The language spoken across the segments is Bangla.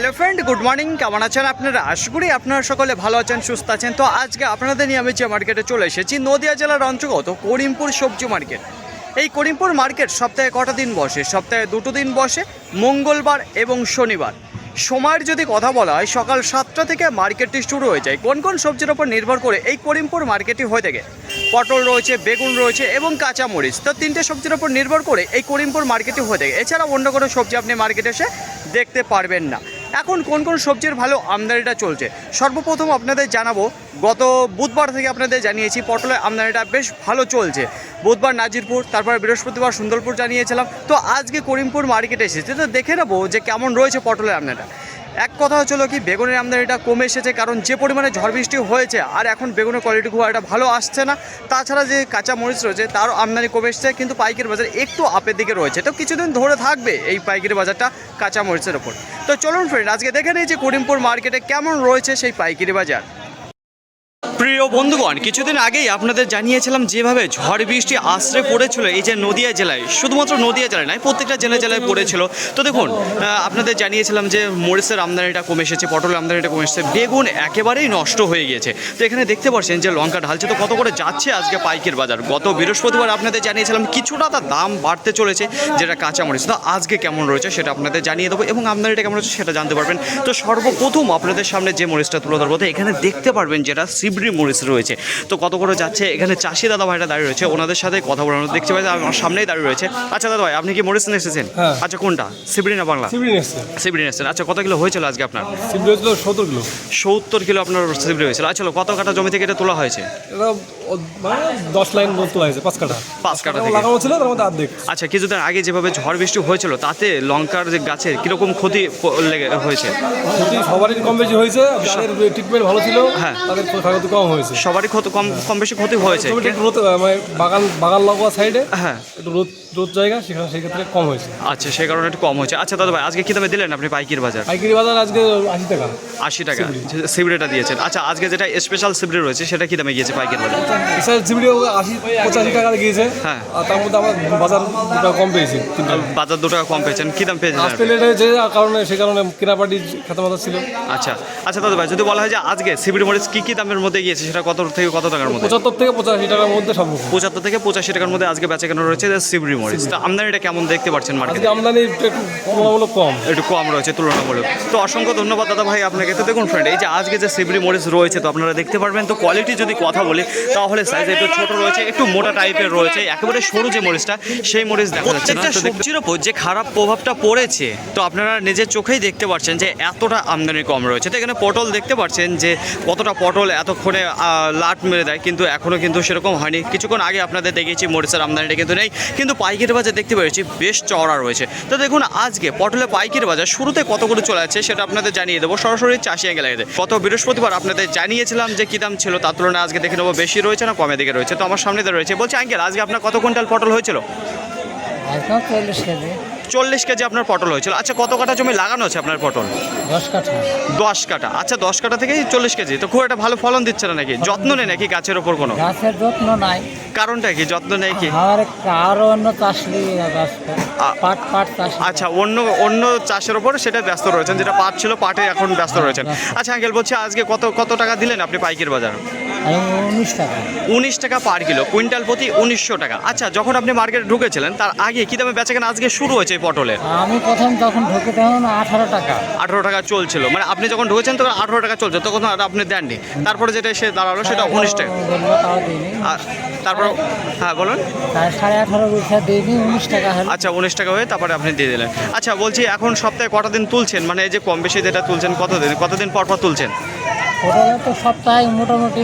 Hello friend, good morning. কেমন আছেন আপনারা? আশা করি আপনারা সকলে ভালো আছেন, সুস্থ আছেন। তো আজকে আপনাদের নিয়ে আমি যে মার্কেটে চলে এসেছি, নদিয়া জেলার অন্তর্গত করিমপুর সবজি মার্কেট। এই করিমপুর মার্কেট সপ্তাহে কটা দিন বসে? সপ্তাহে দুটো দিন বসে, মঙ্গলবার এবং শনিবার। সময়ের যদি কথা বলা হয়, সকাল 7টা থেকে মার্কেটটি শুরু হয়ে যায়। কোন কোন সবজির ওপর নির্ভর করে এই করিমপুর মার্কেটটি হয়ে থাকে? পটল রয়েছে, বেগুন রয়েছে এবং কাঁচামরিচ। তো তিনটে সবজির ওপর নির্ভর করে এই করিমপুর মার্কেটটি হয়ে থাকে। এছাড়া অন্য কোনো সবজি আপনি মার্কেটে এসে দেখতে পারবেন না। এখন কোন কোন সবজির ভালো আমদানিটা চলছে সর্বপ্রথম আপনাদের জানাবো। গত বুধবার থেকে আপনাদের জানিয়েছি পটলের আমদানিটা বেশ ভালো চলছে। বুধবার নাজিরপুর, তারপরে বৃহস্পতিবার সুন্দরপুর জানিয়েছিলাম। তো আজকে করিমপুর মার্কেটে এসেছে, তো দেখে নেবো যে কেমন রয়েছে পটলের আমদানিটা। এক কথা হচ্ছিল কি, বেগুনের আমদানিটা কমে এসেছে, কারণ যে পরিমাণে ঝড় বৃষ্টি হয়েছে আর এখন বেগুনের কোয়ালিটি খুব একটা ভালো আসছে না। তাছাড়া যে কাঁচা মরিচ রয়েছে তারও আমদানি কমে এসেছে, কিন্তু পাইকারি বাজার একটু আপের দিকে রয়েছে। তো কিছুদিন ধরে থাকবে এই পাইকারি বাজারটা কাঁচা মরিচের ওপর। তো চলুন ফ্রেন্ড, আজকে দেখে নিই যে করিমপুর মার্কেটে কেমন রয়েছে সেই পাইকারি বাজার। প্রিয় বন্ধুগণ, কিছুদিন আগেই আপনাদের জানিয়েছিলাম যেভাবে ঝড় বৃষ্টি আশ্রে পড়েছিল এই যে নদিয়া জেলায়, শুধুমাত্র নদিয়া জেলায় নয়, প্রত্যেকটা জেলায় পড়েছিল। তো দেখুন, আপনাদের জানিয়েছিলাম যে মরিচের আমদানিটা কমে এসেছে, পটলের আমদানিটা কমে এসেছে, বেগুন একেবারেই নষ্ট হয়ে গিয়েছে। তো এখানে দেখতে পাচ্ছেন যে লঙ্কা ঢালছে। তো কত করে যাচ্ছে আজকে পাইকারি বাজার? গত বৃহস্পতিবার আপনাদের জানিয়েছিলাম কিছুটা তার দাম বাড়তে চলেছে, যেটা কাঁচা মরিচ। তো আজকে কেমন রয়েছে সেটা আপনাদের জানিয়ে দেবো এবং আমদানিটা কেমন রয়েছে সেটা জানতে পারবেন। তো সর্বপ্রথম আপনাদের সামনে যে মরিচটা তুলে ধরবো, তো এখানে দেখতে পারবেন যেটা সিবড়ি মরিচ রয়েছে। তো কত করে যাচ্ছে? এখানে চাষি দাদা ভাইরা দাঁড়িয়ে রয়েছে, ওনাদের সাথে কথা বলানো দেখতে পাই, আমার সামনেই দাঁড়িয়ে রয়েছে। আচ্ছা দাদা ভাই, আপনি কি মরিচ নিয়ে এসেছেন? আচ্ছা, কোনটা, সিবড়ি না বাংলা? সিবড়ি এসেছেন। আচ্ছা, কত কিলো হয়েছিল আজকে আপনার? 70 কিলো। 70 কিলো আপনার সিবড়ি হয়েছিল। আচ্ছা, কত কাটা জমি থেকে এটা তোলা হয়েছে? 10 লাইন তোলা হয়েছে, 5 কাঠা। 5 কাঠা থেকে লাগানো ছিল, তার মধ্যে অর্ধেক। আচ্ছা, কিছুদিন আগে যেভাবে ঝড় বৃষ্টি হয়েছিল তাতে লঙ্কার যে গাছের কিরকম ক্ষতি হয়েছে? ক্ষতি সবারই কম বেশি হয়েছে, যাদের ট্রিটমেন্ট ভালো ছিল হ্যাঁ, তাদের ক্ষতি কম হয়েছে। সবারই কম বেশি ক্ষতি হয়েছে। বাগান লাগোয়া সাইডে হ্যাঁ, একটু রোদ জায়গা, সেখানে সেই ক্ষেত্রে কম হয়েছে। আচ্ছা, সেই কারণে একটু কম হয়েছে। আচ্ছা দাদা ভাই, আজকে কি দামে দিলেন আপনি পাইকারি বাজার? পাইকারি বাজার আজকে 80 টাকা। 80 টাকা সিবড়িটা দিয়েছেন। আচ্ছা, আজকে যেটা স্পেশাল সিবড়ি রয়েছে সেটা কি দামে গিয়েছে পাইকারি বাজার? স্পেশাল সিবড়ি 85 টাকা গিয়েছে। হ্যাঁ, আর তার মধ্যে আমরা বাজার 2 টাকা কম পেয়েছি। বাজার 2 টাকা কম পেয়েছেন। কি দাম পেয়েছেন? সে কারণে কেনাপাটি খেতে মাথা ছিল। আচ্ছা আচ্ছা দাদা ভাই, যদি বলা হয় যে আজকে সিবড়ি মরিচ কি দামের মধ্যে গিয়েছে, সেটা কত থেকে কত টাকার মধ্যে? 75 থেকে 85 টাকার মধ্যে সব। 75 থেকে 85 টাকার মধ্যে আজকে বেচা কেনা রয়েছে সিবড়ি মরিচ। তো আমদানিটা কেমন দেখতে পাচ্ছেন মার্কেটে? আমদানি একটু তুলনামূলক কম, একটু কম রয়েছে তুলনামূলক। তো অসংখ্য ধন্যবাদ দাদা ভাই আপনাকে। তো দেখুন ফ্রেন্ড, এই যে আজকে যে সিবড়ি মরিচ রয়েছে, তো আপনারা দেখতে পারবেন। তো কোয়ালিটি যদি কথা বলি তাহলে সাইজ একটু ছোট রয়েছে, একটু মোটা টাইপের রয়েছে। একেবারে সরু যে মরিচটা, সেই মরিচ দেখা যাচ্ছে না। সবজির ওপর যে খারাপ প্রভাবটা পড়েছে, তো আপনারা নিজের চোখেই দেখতে পাচ্ছেন যে এতটা আমদানি কম রয়েছে। তো এখানে পটল দেখতে পাচ্ছেন যে কতটা পটল এতক্ষণে লাট মেরে দেয়, কিন্তু এখনও কিন্তু সেরকম হয়নি। কিছুক্ষণ আগে আপনাদের দেখিয়েছি মরিচের আমদানিটা কিন্তু নেই, কিন্তু পাইকারি বাজার দেখতে পেয়েছি বেশ চওড়া রয়েছে। তো দেখুন আজকে পটলের পাইকারি বাজার শুরুতে কত করে চলে যাচ্ছে সেটা আপনাদের জানিয়ে দেবো সরাসরি চাষি অ্যাঙ্গেল আগে। গত বৃহস্পতিবার আপনাদের জানিয়েছিলাম যে কী দাম ছিল, তার তুলনায় আজকে দেখে নেবো বেশি রয়েছে না কমে দিকে রয়েছে। তো আমার সামনে রয়েছে, বলছি আঙ্কেল আজকে আপনার কত কুইন্টাল পটল হয়েছিল? 40 কেজি আপনার পটল হয়েছিল। আচ্ছা, কত কাঠা জমি লাগানো আছে আপনার পটল? 10 কাঠা। 10 কাঠা। আচ্ছা, 10 কাঠা থেকেই 40 কেজি। তো খুব একটা ভালো ফলন দিচ্ছে না নাকি? যত্ন নেই নাকি গাছের ওপর কোনো? গাছের যত্ন নাই। কারণটা কি? যত্ন নেই কি? আরো অন্য চাষ পাট চাষ। আচ্ছা, অন্য চাষের ওপর সেটা ব্যস্ত রয়েছেন, যেটা পাট ছিল পাটে এখন ব্যস্ত রয়েছেন। আচ্ছা আঙ্কেল, বলছি আজকে কত টাকা দিলেন আপনি পাইকারি বাজার? 19 টাকা। 19 টাকা পার কিলো, কুইন্টাল প্রতি 1900 টাকা। আচ্ছা, যখন আপনি মার্কেটে ঢুকেছিলেন তার আগে কি দামে বেচাকেনা আজকে শুরু হয়েছে এই পটলের? আমি প্রথম যখন ঢুকে তখন 18 টাকা। 18 টাকা চলছিল, মানে আপনি যখন ঢুকেছেন তখন 18 টাকা চলছে, তখন আর আপনি দেননি। তারপরে যেটা এসে দাঁড়ালো সেটা 19 টাকা। তারপর হ্যাঁ বলুন। 18.5 পয়সা দিইনি, 19 টাকা হলো। আচ্ছা, 19 টাকা হয়ে তারপরে আপনি দিয়ে দিলেন। আচ্ছা, বলছি এখন সপ্তাহে কটা দিন তুলছেন, মানে এই যে কম বেশি যেটা তুলছেন কতদিন পর তুলছেন? ওটা তো সপ্তাহে মোটামুটি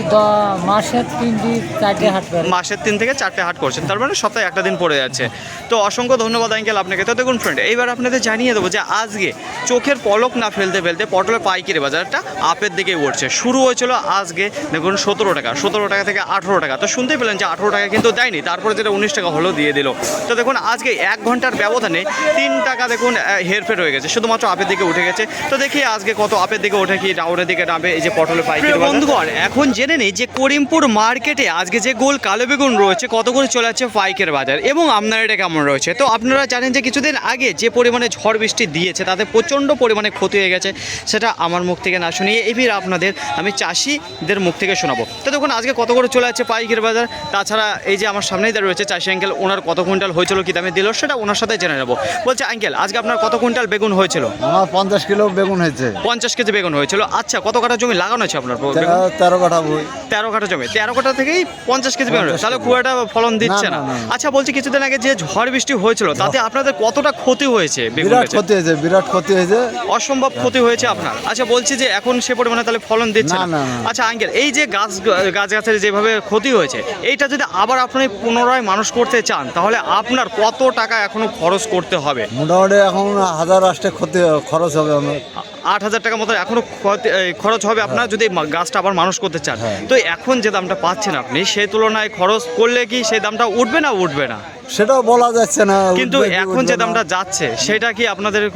মাসের 3-4টে হাট করে। মাসের 3 থেকে 4টে হাট করছেন, তার মানে সপ্তাহে একটা দিন পড়ে যাচ্ছে। তো অসংখ্য ধন্যবাদ আঙ্কেল আপনাকে। তো দেখুন ফ্রেন্ড, এইবার আপনাদের জানিয়ে দেবো যে আজকে চোখের পলক না ফেলতে পটলের পাইকারি বাজারটা আপের দিকে উঠছে। শুরু হয়েছিল আজকে দেখুন 17 টাকা থেকে 18 টাকা। তো শুনতে পেলেন যে 18 টাকা কিন্তু দেয়নি, তারপরে যেটা 19 টাকা হলো দিয়ে দিল। তো দেখুন আজকে 1 ঘন্টার ব্যবধানে 3 টাকা দেখুন হেরফের হয়ে গেছে, শুধুমাত্র আপের দিকে উঠে গেছে। তো দেখি আজকে কত আপের দিকে ওঠে কি ডাউনের দিকে নামবে এই যে পটলের পাইকারি বাজার। বন্ধুগণ, এখন জেনে নেই যে করিমপুর মার্কেটে আজকে যে গোল কালো বেগুন রয়েছে কত করে চলে যাচ্ছে পাইকারি বাজার এবং আমদানিটা কেমন রয়েছে। তো আপনারা জানেন যে কিছুদিন আগে যে পরিমাণে ঝড় বৃষ্টি দিয়েছে তাতে প্রচণ্ড পরিমাণে ক্ষতি হয়ে গেছে, সেটা আমার মুখ থেকে না শুনিয়ে এবার আপনাদের আমি চাষিদের মুখ থেকে শোনাবো। তো দেখুন আজকে কত করে চলে যাচ্ছে পাইকারি বাজার। তাছাড়া এই যে আমার সামনেই দাঁড়িয়ে রয়েছে চাষি আঙ্কেল, ওনার কত কুইন্টাল হয়েছিল, কী দামে দিল সেটা ওনার সাথে জেনে নেবো। বলছে আঙ্কেল আজকে আপনার কত কুইন্টাল বেগুন হয়েছিল? আমার 50 কিলো বেগুন হয়েছে। 50 কেজি বেগুন হয়েছিল। আচ্ছা, কত কাঠা জমি লাগানো আছে আপনার? 13 কাঠা বই। 13 কাঠা জমি, 13 কাঠা থেকেই 50 কেজি বেগুন হয়েছে। তাহলে খুব একটা ফলন দিচ্ছে না। না, না, না। আচ্ছা বলছি কিছুদিন আগে যে ঝড় বৃষ্টি হয়েছিল তাতে আপনাদের কতটা ক্ষতি হয়েছে বেগুন বিরাট গাছে? ক্ষতি হয়েছে, বিরাট ক্ষতি হয়েছে। অসম্ভব ক্ষতি হয়েছে আপনার। আচ্ছা বলছি যে এখন সে পরিমাণে তাহলে ফলন দিচ্ছে না, না। না, না। আচ্ছা আঙ্কেল, এই যে গাছের যেভাবে ক্ষতি হয়েছে এইটা যদি আবার আপনি পুনরায় মানুষ করতে চান তাহলে আপনার কত টাকা এখনো খরচ করতে হবে? মোটামুটি এখন 1000 ক্ষতি খরচ হবে আমার। 8,000 টাকা মতো এখনো খরচ হবে আপনার যদি গাছটা আবার মানুষ করতে চান। হ্যাঁ। তো এখন যে দামটা পাচ্ছেন আপনি সেই তুলনায় খরচ করলে কি সেই দামটা উঠবে না উঠবে না? সেটাও বলা যাচ্ছে না। কিন্তু উঠবে কি এখন উঠবে যে না। দামটা যাচ্ছে সেটা কি আপনাদের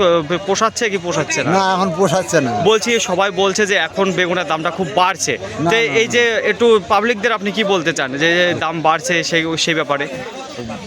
পোষাচ্ছে কি পোষাচ্ছে না? না, এখন পোষাচ্ছে না। বলছি সবাই বলছে যে এখন বেগুনের দামটা খুব বাড়ছে। না, তো না, এই যে একটু পাবলিকদের আপনি কি বলতে চান যে যে দাম বাড়ছে সেই ব্যাপারে?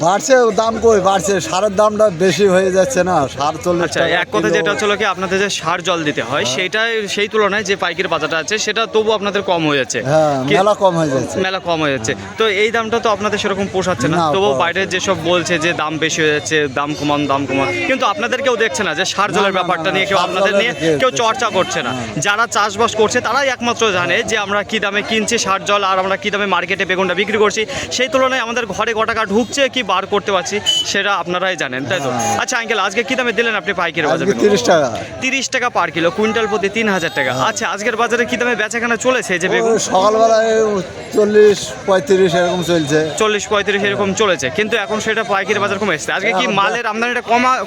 বাড়ছে, দাম কই বাড়ছে, সারের দামটা বেশি হয়ে যাচ্ছে না। সার 40 আচ্ছা, টাকা এক কথা কিলো। যেটা হচ্ছিল কি আপনাদের যে সার জল দিতে হয় সেটাই সেই তুলনায় যে পাইকারি বাজারটা আছে সেটা তবু আপনাদের কম হয়ে যাচ্ছে। হ্যাঁ, কি- মেলা কম হয়ে যাচ্ছে। মেলা কম হয়ে যাচ্ছে। তো এই দামটা তো আপনাদের সেরকম পোষাচ্ছে না। না, তবু পোষাচ্ছে বাইরের যেসব বলছে যে দাম বেশি হয়ে যাচ্ছে, দাম কমান দাম কমান, কিন্তু আপনাদের কেউ দেখছে না যে সার জলের না, ব্যাপারটা না, নিয়ে কেউ সার আপনাদের জলের নিয়ে কে- কেউ চর্চা করছে না। যারা চাষবাস করছে তারাই একমাত্র জানে যে আমরা কি দামে কিনছি সার জল আর আমরা কি দামে মার্কেটে বেগুনটা বিক্রি করছি। সেই তুলনায় আমাদের ঘরে ক টাকা ঢুকছে কি বার করতে পারছি সেটা আপনারাই জানেন, তাই তো? আচ্ছা আঙ্কেল, আজকে কি দামে দিলেন আপনি পাইকারি বাজারে? আজকে 30 টাকা। 30 টাকা পার কিলো, কুইন্টাল প্রতি 3000 টাকা। আচ্ছা, আজকের বাজারে কি দামে বেচাকেনা চলেছে যে বেগুন? ওই সকালবেলায় 40-35 এরকম চলছে। 40-35 এরকম চলেছে, কিন্তু এখন সেটা পাইকারি বাজার কমে এসেছে। আজকে কি এখন মালের আমদানিটা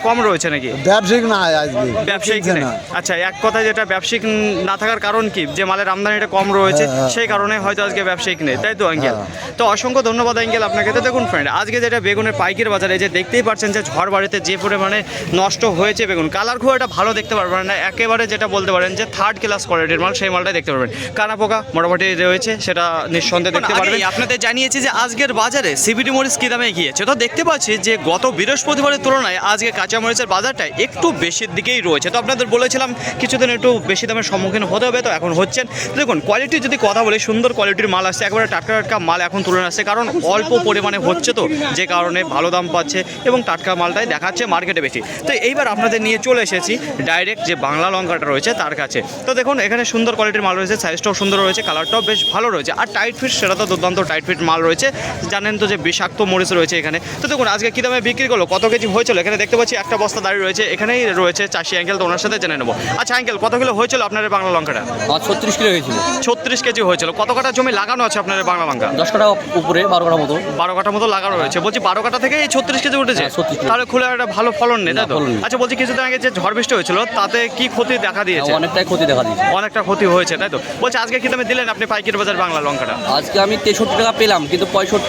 কম রয়েছে নাকি? ব্যবসায়িক না আজকে ব্যবসায়িক কিনছে নেই। না। আচ্ছা, এক কথা যেটা ব্যবসায়িক না থাকার কারণ কি, যে মালের আমদানিটা কম রয়েছে হ্যাঁ। সেই কারণে হয়তো আজকে ব্যবসায়িক নেই, তাই তো আঙ্কেল? হ্যাঁ। তো অসংখ্য ধন্যবাদ আঙ্কেল আপনাকে। তো দেখুন ফ্রেন্ড, আজকে যেটা বেগুনের পাইকারি বাজারে যে দেখতেই পাচ্ছেন যে ঝড় বাড়িতে যে পরিমাণে নষ্ট হয়েছে বেগুন, কালার খুব একটা ভালো দেখতে পারবেন না, একেবারে যেটা বলতে পারেন যে থার্ড ক্লাস কোয়ালিটির মাল, সেই মালটাই দেখতে পারবেন। কানা পোকা মোটামুটি রয়েছে, সেটা নিঃসন্দেহে দেখতে পারবেন। আপনাদের জানিয়েছি যে আজকের বাজারে সিবিডি মরিচ কী দামে গিয়েছে। তো দেখতে পাচ্ছি যে গত বৃহস্পতিবারের তুলনায় আজকে কাঁচা মরিচের বাজারটা একটু বেশির দিকেই রয়েছে। তো আপনাদের বলেছিলাম কিছুদিন একটু বেশি দামের সম্মুখীন হতে হবে, তো এখন হচ্ছেন। দেখুন কোয়ালিটির যদি কথা বলি, সুন্দর কোয়ালিটির মাল আসছে, একেবারে টাটকা টাটকা মাল এখন তুলে আসছে, কারণ অল্প পরিমাণে হচ্ছে তো, যে কারণে ভালো দাম পাচ্ছে এবং টাটকা মালটাই দেখাচ্ছে মার্কেটে বেশি। তো এইবার আপনাদের নিয়ে চলে এসেছি ডাইরেক্ট যে বাংলা লঙ্কাটা রয়েছে তার কাছে। তো দেখুন এখানে সুন্দর কোয়ালিটির মাল রয়েছে, সাইজটাও সুন্দর রয়েছে, কালারটাও বেশ ভালো রয়েছে, আর টাইট ফিট সেটা তো দুর্দান্ত টাইট ফিট মাল রয়েছে। জানেন তো যে বিষাক্ত মরিচ রয়েছে এখানে। তো দেখুন আজকে কী দামে বিক্রি করলো, কত কেজি হয়েছিল, এখানে দেখতে পাচ্ছি একটা বস্তা দাঁড়িয়ে রয়েছে, এখানেই রয়েছে চাষি আঙ্কেল, তো ওনার সাথে জেনে নেবো। আচ্ছা আঙ্কেল, কত কিলো হয়েছিল আপনার এই বাংলা লঙ্কাটা? 36 কিলো হয়েছিল। 36 কেজি হয়েছিল। কত কাঠা জমি লাগানো আছে আপনার এই বাংলা লঙ্কা? 10 কাটা উপরে, 12 কাটা মতো। 12 কাঠা মতো লাগানো রয়েছে। বলছি 12 কাঠা থেকে এই 36 কেজি উঠেছে? হ্যাঁ, 36 কেজি। তাহলে খুলে একটা ভালো ফলন নেই, তাই তো? না, ফলন নেই। আচ্ছা বলছি কিছুদিন আগে যে ঝড় বৃষ্টি হয়েছিল তাতে কি ক্ষতি দেখা দিয়েছে? অনেকটাই ক্ষতি দেখা দিয়েছে। অনেকটা ক্ষতি হয়েছে, তাই তো? বলছি আজকে কি দামে দিলেন আপনি পাইকারি বাজার বাংলা লঙ্কাটা? আজকে আমি 63 টাকা পেলাম, কিন্তু 65,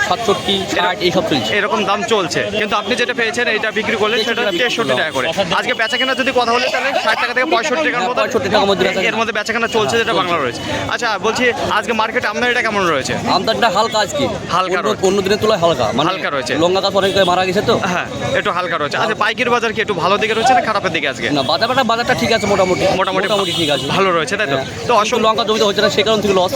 67, 60 এইসব চলছে। এরকম দাম চলছে, কিন্তু আপনি যেটা পেয়েছেন এটা বিক্রি করলেন সেটা 63 টাকা করে। আজকে বেচাকেনা যদি কথা বলে তাহলে 60 টাকা থেকে 65 টাকার মতো 65 টাকার মধ্যে বেচাকেনা। এর মধ্যে বেচাকেনা চলছে, যেটা বাংলা রয়েছে। আচ্ছা বলছি আজকে মার্কেটে আমদানিটা কেমন রয়েছে? আমদানিটা হালকা আজকে, হালকা অন্য- রয়েছে। অন্য দিনের তুলনায় হালকা, মানে হালকা রয়েছে। লঙ্কা গাছ অনেক মারা গেছে তো। হ্যাঁ, একটু হালকা রয়েছে। আচ্ছা পাইকারি বাজার কি একটু ভালো দিকে রয়েছে না খারাপের দিকে আজকে? না, বাজারটা ঠিক আছে, মোটামুটি মোটামুটি ঠিক আছে। ভালো রয়েছে, তাই তো? তো অসংখ্য অসংখ্য লঙ্কা জমিতে হচ্ছে না, সে কারণ থেকে লস।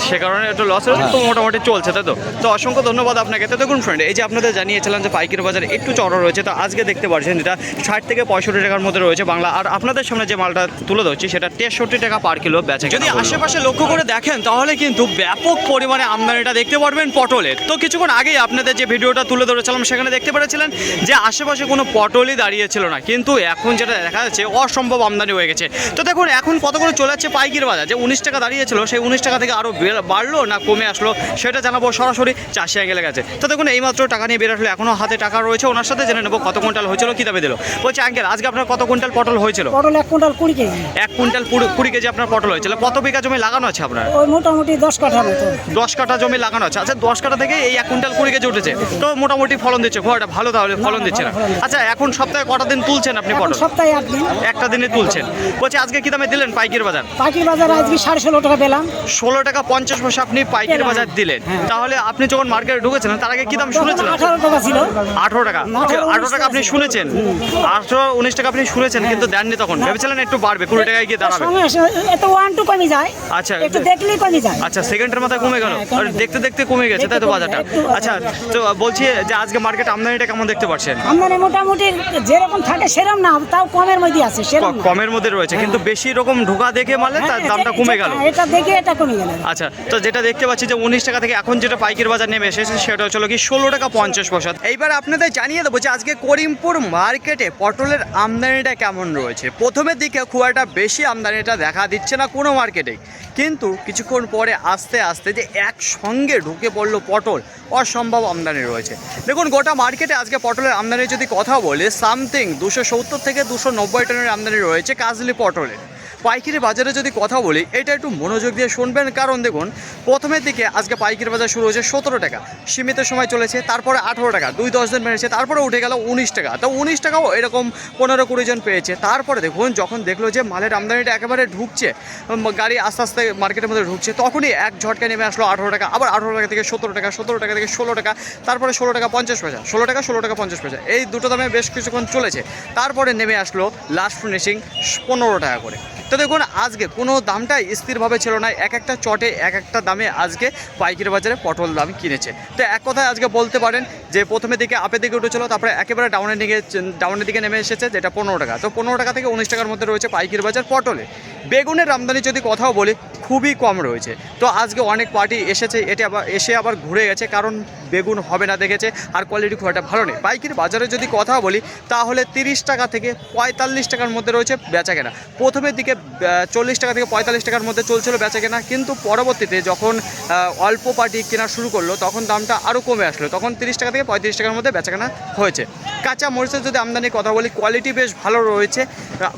সে কারণে একটু লস হয়েছে, তো মোটামুটি চলছে, তাই তো? তো অসংখ্য ধন্যবাদ আপনাকে। তো দেখুন ফ্রেন্ড, এই যে আপনাদের জানিয়েছিলাম যে পাইকারি বাজার একটু চড়া রয়েছে, তো আজকে দেখতে পাচ্ছেন এটা 60 থেকে 65 টাকার মধ্যে রয়েছে বাংলা। আর আপনাদের সামনে যে মালটা তুলে ধরছি সেটা 63 টাকা পার কিলো বেচে। যদি আশেপাশে লক্ষ্য করে দেখেন তাহলে কিন্তু ব্যাপক পরিমাণে আমদানিটা দেখতে পারবেন পটলের। তো কিছুক্ষণ আগেই আপনাদের যে ভিডিওটা তুলে ধরেছিলাম সেখানে দেখতে পেরেছিলেন যে আশেপাশে কোনো পটলই দাঁড়িয়েছিল না, কিন্তু এখন যেটা দেখা যাচ্ছে অসম্ভব আমদানি হয়ে গেছে। তো দেখুন এখন কত করে চলে যাচ্ছে পাইকারি বাজার, যে 19 টাকা দাঁড়িয়েছিল সেই 19 টাকা থেকে আরও বাড়লো না কমে আসলো সেটা জানাবো সরাসরি চাষি আঙ্কেলের কাছে। তো দেখুন এইমাত্র টাকা টাকা নিয়ে বের আসলো, এখনও হাতে টাকা রয়েছে। ওনার সাথে জেনে নেবো কত কুইন্টাল হয়েছিল, কী দামে দিল। বলছি আঙ্কেল, আজকে আপনার কত কুইন্টাল পটল হয়েছিল? পটল 1 কুইন্টাল 20 কেজি। 1 কুইন্টাল 20 কেজি আপনার পটল হয়েছিল। কত বিঘা জমি লাগানো আছে আপনার? ওই মোটামুটি 10 কাঠা মতো। 10 কাঠা জমি লাগানো আছে। আচ্ছা, 10 কাঠা থেকে এই 1 কুইন্টাল 20 কেজি উঠেছে, তো মোটামুটি ফলন দিচ্ছে, খুব একটা ভালো তাহলে ফলন দিচ্ছে না। আচ্ছা, এখন সপ্তাহে কটা দিন তুলছেন আপনি পটল? সপ্তাহে 1 দিন। একটা দিনে তুলছেন। বলছি আজকে কি দামে দিলেন পাইকারি বাজার? পাইকারি বাজার আজকে 16.5 টাকা পেলাম। 16 টাকা 50 পয়সা আপনি পাইকারি বাজার দিলেন। তাহলে আপনি যখন মার্কেটে ঢুকেছিলেন তার আগে কি দাম শুনেছিলেন? 18 টাকা ছিল। 18 টাকা। 18 টাকা আপনি শুনেছেন, 18-19 টাকা আপনি শুনেছেন, কিন্তু দেননি তখন। ভেবেছিলেন একটু বাড়বে, 20 টাকায় গিয়ে দাঁড়াবে। এত 1-2 কমে যায়। আচ্ছা, একটু দেখলেই কমে যায়। আচ্ছা, সেকেন্ডের মাথায় কমে গেল। আর দেখতে দেখতে কমে গেছে, তাই তো বাজারটা? আচ্ছা, তো বলছি যে আজকে মার্কেট আমদানিটা কেমন দেখতে পাচ্ছেন? আমদানি মোটামুটি যেরকম থাকে সেরকম না, তাও কমের মধ্যে আছে, সেরকম না। কমের মধ্যে রয়েছে, কিন্তু বেশি রকম ঢোকা দেখে মারলে তার দামটা কমে গেল। এটা দেখে এটা কমে গেল। আচ্ছা, তো যেটা দেখতে পাচ্ছি যে 19 টাকা থেকে এখন যেটা পাইকারি বাজার নেমে এসেছে সেটা হচ্ছে কি 16 টাকা 50 পয়সা। এইবার আপনাদের জানিয়ে দেবো যে আজকে করিমপুর মার্কেটে পটলের আমদানিটা কেমন রয়েছে। প্রথমের দিকে খুব একটা বেশি আমদানিটা দেখা দিচ্ছে না কোনো মার্কেটেই, কিন্তু কিছুক্ষণ পরে আস্তে আস্তে যে একসঙ্গে ঢুকে পড়লো পটল, অসম্ভব আমদানি রয়েছে। দেখুন, গোটা মার্কেটে আজকে পটলের আমদানির যদি কথা বলে সামথিং 270 থেকে 290 টনের আমদানি রয়েছে কাজলি পটলের। পাইকারি বাজারে যদি কথা বলি, এটা একটু মনোযোগ দিয়ে শুনবেন, কারণ দেখুন প্রথমের দিকে আজকে পাইকারি বাজার শুরু হয়েছে 17 টাকা, সীমিত সময় চলেছে, তারপরে 18 টাকা, 2-10 দিন মেরেছে, তারপরে উঠে গেল 19 টাকা। তো 19 টাকাও এরকম 15-20 জন পেয়েছে। তারপরে দেখুন যখন দেখলো যে মালের আমদানিটা একেবারে ঢুকছে, গাড়ি আস্তে আস্তে মার্কেটের মধ্যে ঢুকছে, তখনই এক ঝটকায় নেমে আসলো 18 টাকা, আবার 18 টাকা থেকে 17 টাকা, 17 টাকা থেকে 16 টাকা, তারপরে 16 টাকা 50 পয়সা, 16 টাকা 50 পয়সা, এই দুটো দামে বেশ কিছুক্ষণ চলেছে। তারপরে নেমে আসলো লাস্ট ফিনিশিং 15 টাকা করে। তো দেখুন আজকে কোনো দামটাই স্থিরভাবে ছিল না, এক একটা চটে এক একটা দামে আজকে পাইকারি বাজারে পটল দাম কিনেছে। তো এক কথায় আজকে বলতে পারেন যে প্রথমের দিকে আপের দিকে উঠেছিল, তারপরে একেবারে ডাউনের দিকে নেমে এসেছে, যেটা 15 টাকা। তো 15 টাকা থেকে 19 টাকার মধ্যে রয়েছে পাইকারি বাজার পটলে। বেগুনের আমদানি যদি কথাও বলি, খুবই কম রয়েছে। তো আজকে অনেক পার্টি এসেছে, এটা আবার ঘুরে গেছে, কারণ বেগুন হবে না দেখেছে, আর কোয়ালিটি খুব একটা ভালো নেই। পাইকারি বাজারে যদি কথা বলি তাহলে 30 টাকা থেকে 45 টাকার মধ্যে রয়েছে বেচা কেনা। প্রথমের দিকে 40 টাকা থেকে 45 টাকার মধ্যে চলছিল বেচা কেনা, কিন্তু পরবর্তীতে যখন অল্প পার্টি কেনা শুরু করলো তখন দামটা আরও কমে আসলো, তখন 30 টাকা থেকে 35 টাকার মধ্যে বেচা কেনা হয়েছে। কাঁচা মরিচের যদি আমদানির কথা বলি, কোয়ালিটি বেশ ভালো রয়েছে,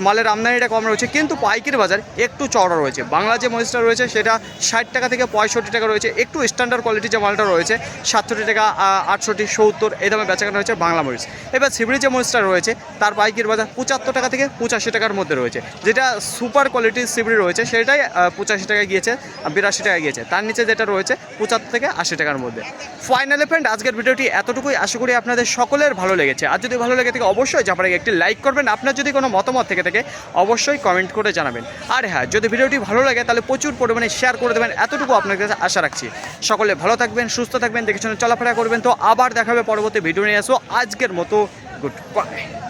মালের আমদানিটা কম রয়েছে, কিন্তু পাইকারি বাজার একটু চড়া রয়েছে। বাংলা যে মরিচটা রয়েছে সেটা 60 টাকা থেকে 65 টাকা রয়েছে, একটু স্ট্যান্ডার্ড কোয়ালিটি যে মালটা রয়েছে 67 টাকা, 68, 70 এই দামে বেচা কেনা হয়েছে বাংলা মরিচ। এবার শিবড়ি যে মরিচটা রয়েছে তার পাইকারি বাজার 75 টাকা থেকে 85 টাকার মধ্যে রয়েছে, যেটা সুপার কোয়ালিটির শিবড়ি রয়েছে সেটাই 85 টাকায় গিয়েছে, 82 টাকায় গিয়েছে। তার নিচে যেটা রয়েছে 75 থেকে 80 টাকার মধ্যে। ফাইনালি ফ্রেন্ড, আজকের ভিডিওটি এতটুকুই, আশা করি আপনাদের সকলের ভালো লেগেছে। আর যদি ভালো লেগে থাকে অবশ্যই যাবার আগে একটি লাইক করবেন, আপনার যদি কোনো মতামত থেকে থাকে অবশ্যই কমেন্ট করে জানাবেন। আর হ্যাঁ, যদি ভিডিওটি ভালো লাগে তাহলে প্রচুর পরিমাণে শেয়ার করে দেবেন, এতটুকু আপনার কাছে আশা রাখছি। সকলে ভালো থাকবেন, সুস্থ থাকবেন, দেখে শুনে চলাফেরা করবেন। তো আবার দেখাবে পরবর্তী ভিডিও নিয়ে আসো। আজকের মতো গুড বাই।